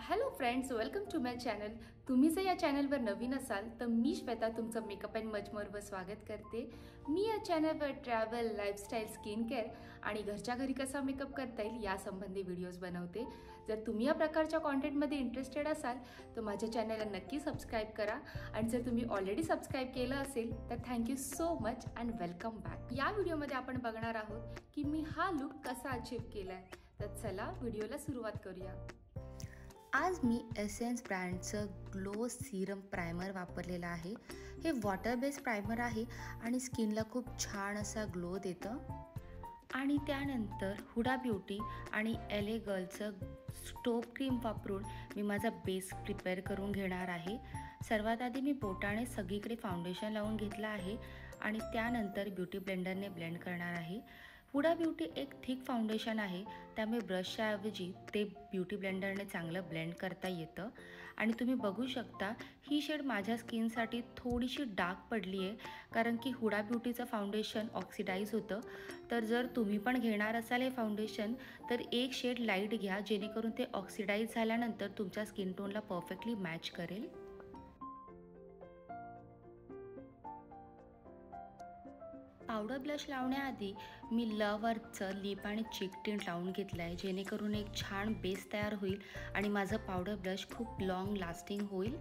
Hello friends, welcome to my channel. तुम्ही जर या चॅनलवर नवीन असाल तर मी श्वेता तुमचं मेकअप अँड मजमोरवर स्वागत करते. मी या चॅनलवर ट्रॅव्हल, लाईफस्टाईल, स्किन केअर आणि घरच्या घरी कसा मेकअप करता येईल यासंबंधी व्हिडिओज बनवते. जर तुम्ही या प्रकारच्या कॉन्टेंटमध्ये इंटरेस्टेड असाल तर माझ्या चॅनलला नक्की सबस्क्राईब करा. आणि जर तुम्ही ऑलरेडी सबस्क्राईब केलं असेल तर thank you so much and welcome back. या व्हिडिओमध्ये आपण बघणार आहोत की मी हा लुक कसा अचीव केला आहे. तर चला व्हिडिओला सुरुवात करूया. आज मी एसेन्स ब्रँडचं ग्लो सिरम प्रायमर वापरलेलं आहे. हे वॉटर बेस्ड प्रायमर आहे आणि स्किनला खूप छान असा ग्लो देतं. आणि त्यानंतर हुडा ब्युटी आणि LA गर्लचं स्टोप क्रीम वापरून मी माझा बेस प्रिपेअर करून घेणार आहे. सर्वात आधी मी बोटाने सगळीकडे फाउंडेशन लावून घेतलं आहे आणि त्यानंतर ब्युटी ब्लेंडरने ब्लेंड करणार आहे. हुडा ब्युटी एक थिक फाउंडेशन आहे, त्यामुळे ब्रशच्या ऐवजी ते ब्युटी ब्लेंडरने चांगलं ब्लेंड करता येतं. आणि तुम्ही बघू शकता ही शेड माझ्या स्किनसाठी थोडीशी डार्क पडली आहे, कारण की हुडा ब्युटीचं फाउंडेशन ऑक्सिडाईज होतं. तर जर तुम्ही पण घेणार असाल हे फाउंडेशन तर एक शेड लाईट घ्या, जेणेकरून ते ऑक्सिडाईज झाल्यानंतर तुमच्या स्किन टोनला परफेक्टली मॅच करेल. पावडर ब्लश लावण्याआधी मी लवरचं लिप आणि चीक टिंट लावून घेतलं आहे, जेणेकरून एक छान बेस तयार होईल आणि माझं पावडर ब्लश खूप लॉंग लास्टिंग होईल.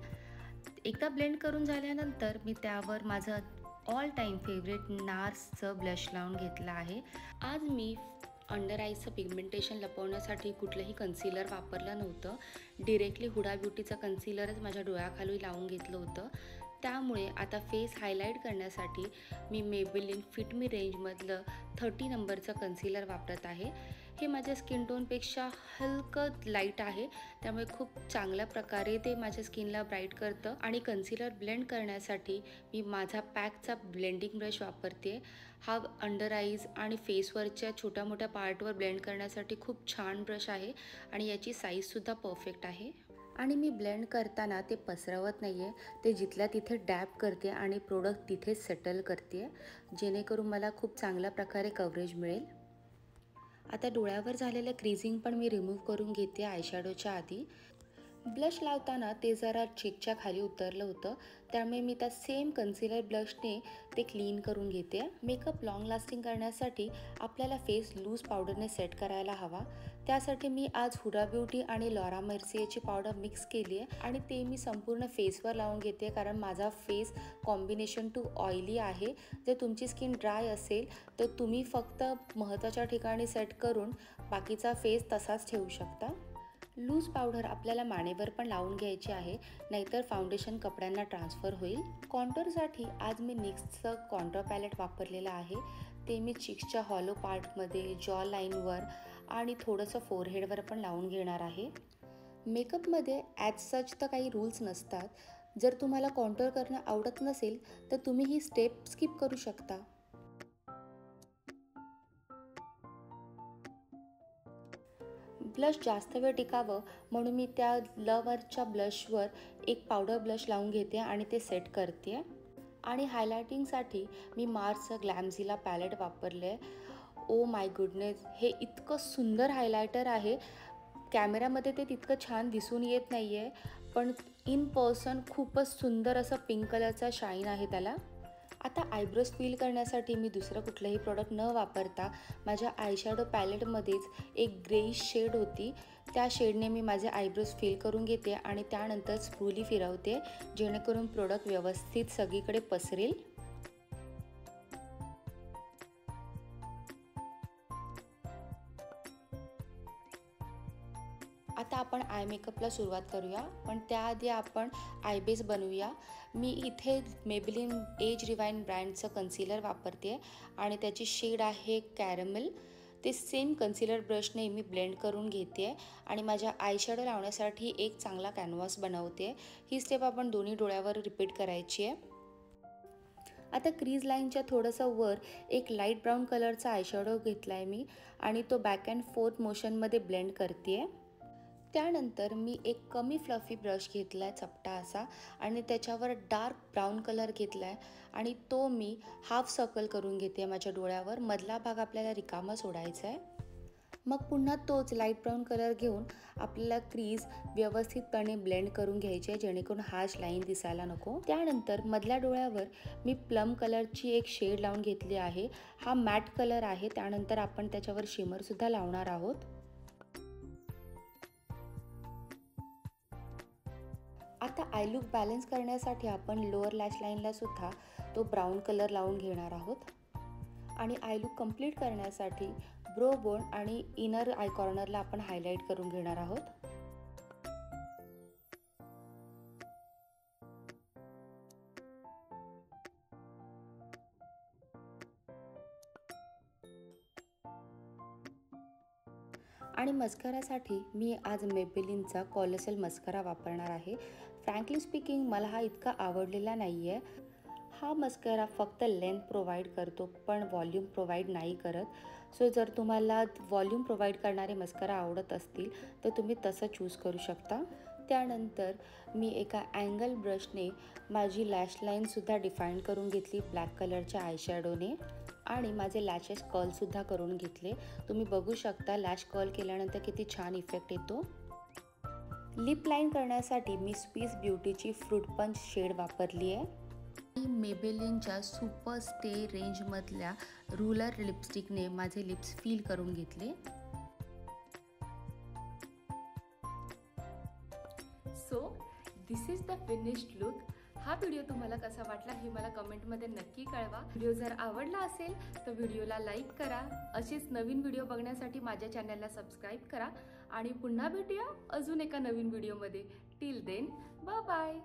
एकदा ब्लेंड करून झाल्यानंतर मी त्यावर माझं ऑल टाईम फेवरेट नार्सचं ब्लश लावून घेतलं आहे. आज मी अंडर आईजचं पिगमेंटेशन लपवण्यासाठी कुठलंही कन्सिलर वापरलं नव्हतं. डिरेक्टली हुडा ब्युटीचं कन्सिलरच माझ्या डोळ्याखाली लावून घेतलं होतं. त्यामुळे आता फेस हायलाईट करण्यासाठी मी मेबेलिन फिट मी रेंजमधलं 30 नंबरचं कन्सिलर वापरत आहे. हे माझ्या स्किन टोनपेक्षा हलकं लाईट आहे, त्यामुळे खूप चांगल्या प्रकारे ते माझ्या स्किनला ब्राईट करतं. आणि कन्सिलर ब्लेंड करण्यासाठी मी माझा पॅकचा ब्लेंडिंग ब्रश वापरते. हा अंडर आईज आणि फेसवरच्या छोट्या मोठ्या पार्टवर ब्लेंड करण्यासाठी खूप छान ब्रश आहे आणि याची साईजसुद्धा परफेक्ट आहे. आणि मी ब्लेंड करताना ते पसरवत नाही आहे, ते जिथल्या तिथे डॅब करते आणि प्रोडक्ट तिथेच सेटल करते, जेणेकरून मला खूप चांगल्या प्रकारे कव्हरेज मिळेल. आता डोळ्यावर झालेलं क्रीजिंग पण मी रिमूव्ह करून घेते आयशॅडोच्या आधी. ब्लश लावताना ते जरा चीकच्या खाली उतरलं होतं, त्यामुळे मी त्या सेम कन्सिलर ब्लशने ते क्लीन करून घेते. मेकअप लॉंग लास्टिंग करण्यासाठी आपल्याला फेस लूज पावडरने सेट करायला हवा. त्यासाठी मी आज हुडा ब्युटी आणि लॉरा मेर्सियरची पावडर मिक्स केली आहे आणि ते मी संपूर्ण फेसवर लावून घेते, कारण माझा फेस कॉम्बिनेशन टू ऑइली आहे. जर तुमची स्किन ड्राय असेल तर तुम्ही फक्त महत्त्वाच्या ठिकाणी सेट करून बाकीचा फेस तसाच ठेवू शकता. लूज पावडर आपल्याला मानेवर पण लावून घ्यायची आहे, नाहीतर फाउंडेशन कपड्यांना ट्रान्सफर होईल. कॉन्टोरसाठी आज मी निक्सचं कॉन्टोर पॅलेट वापरलेलं आहे. ते मी चिक्सच्या हॉलो पार्टमध्ये, जॉ लाईनवर आणि थोडंसं फोरहेडवर पण लावून घेणार आहे. मेकअपमध्ये ॲज सच तर काही रूल्स नसतात. जर तुम्हाला कॉन्टोर करणं आवडत नसेल तर तुम्ही ही स्टेप स्किप करू शकता. ब्लश जास्त वेळ टिकावं म्हणून मी त्या लवरच्या ब्लशवर एक पावडर ब्लश लावून घेते आणि ते सेट करते. आणि हायलायटिंगसाठी मी मार्सचं ग्लॅमझिला पॅलेट वापरले आहे. ओ माय गुडनेस, हे इतकं सुंदर हायलायटर आहे. कॅमेऱ्यामध्ये ते तितकं छान दिसून येत नाही आहे, पण इन पर्सन खूपच सुंदर असं पिंक कलरचा शाईन आहे त्याला. आता आयब्रोज फिल करण्यासाठी मी दुसरं कुठलंही प्रोडक्ट न वापरता माझ्या आयशॅडो पॅलेटमध्येच एक ग्रेइश शेड होती, त्या शेडने मी माझे आयब्रोज फिल करून घेते आणि त्यानंतर स्प्रूली फिरवते, जेणेकरून प्रोडक्ट व्यवस्थित सगळीकडे पसरेल. आता आपण आय मेकअपला सुरुवात करूया, पण त्याआधी आपण आयबेस बनवूया. मी इथे मेबेलिन एज रिवाइन ब्रँडचं कन्सिलर वापरते आणि त्याची शेड आहे कॅरमेल. ते सेम कन्सिलर ब्रशने मी ब्लेंड करून घेते आणि माझ्या आयशॅडो लावण्यासाठी एक चांगला कॅनव्हास बनवते. ही स्टेप आपण दोन्ही डोळ्यावर रिपीट करायची आहे. आता क्रीज लाईनच्या थोडंसं वर एक लाईट ब्राऊन कलरचा आयशॅडो घेतला आहे मी आणि तो बॅक अँड फोर्थ मोशनमध्ये ब्लेंड करते आहे. त्यानंतर मी एक कमी फ्लफी ब्रश घेतला आहे चपटा असा आणि त्याच्यावर डार्क ब्राऊन कलर घेतला आहे आणि तो मी हाफ सर्कल करून घेते माझ्या डोळ्यावर. मधला भाग आपल्याला रिकामा सोडायचा आहे. मग पुन्हा तोच लाईट ब्राऊन कलर घेऊन आपल्याला क्रीज व्यवस्थितपणे ब्लेंड करून घ्यायची आहे, जेणेकरून हार्श लाईन दिसायला नको. त्यानंतर मधल्या डोळ्यावर मी प्लम कलरची एक शेड लावून घेतली आहे. हा मॅट कलर आहे. त्यानंतर आपण त्याच्यावर शिमरसुद्धा लावणार आहोत. आता आय लुक बॅलन्स करण्यासाठी आपण लोअर लॅश लाईनला सुद्धा तो ब्राऊन कलर लावून घेणार आहोत. आणि आय लुक कंप्लीट करण्यासाठी ब्रो बोन आणि इनर आय कॉर्नरला आपण हायलाईट करून घेणार आहोत. आणि मस्करासाठी मी आज मेबेलिनचा कॉलोसल मस्करा वापरणार आहे. फ्रँकली स्पीकिंग मला हा इतका आवडलेला नाही आहे. हा मस्करा फक्त लेंथ प्रोव्हाइड करतो पण व्हॉल्यूम प्रोव्हाइड नाही करत. सो जर तुम्हाला व्हॉल्यूम प्रोव्हाइड करणारे मस्करा आवडत असतील तर तुम्ही तसं चूज करू शकता. त्यानंतर मी एका अँगल ब्रशने माझी लॅश लाईनसुद्धा डिफाईन करून घेतली ब्लॅक कलरच्या आयशॅडोने. आणि माझे लॅशेस कर्लसुद्धा करून घेतले. तुम्ही बघू शकता लॅश कर्ल केल्यानंतर किती छान इफेक्ट येतो. लिप लाईन करण्यासाठी मी स्विस ब्युटीची फ्रूट पंच शेड वापरली आहे. मेबेलिनच्या सुपर स्टे रेंजमधल्या रुलर लिपस्टिकने माझे लिप्स फिल करून घेतले. So this is the finished look. हा व्हिडिओ तुम्हाला कसा वाटला हे मला कमेंटमध्ये नक्की कळवा. व्हिडिओ जर आवडला असेल तर व्हिडिओला लाईक करा. असेच नवीन व्हिडिओ बघण्यासाठी माझ्या चॅनलला सबस्क्राईब करा आणि पुन्हा भेटूया अजून एका नवीन व्हिडिओमध्ये. Till then bye bye.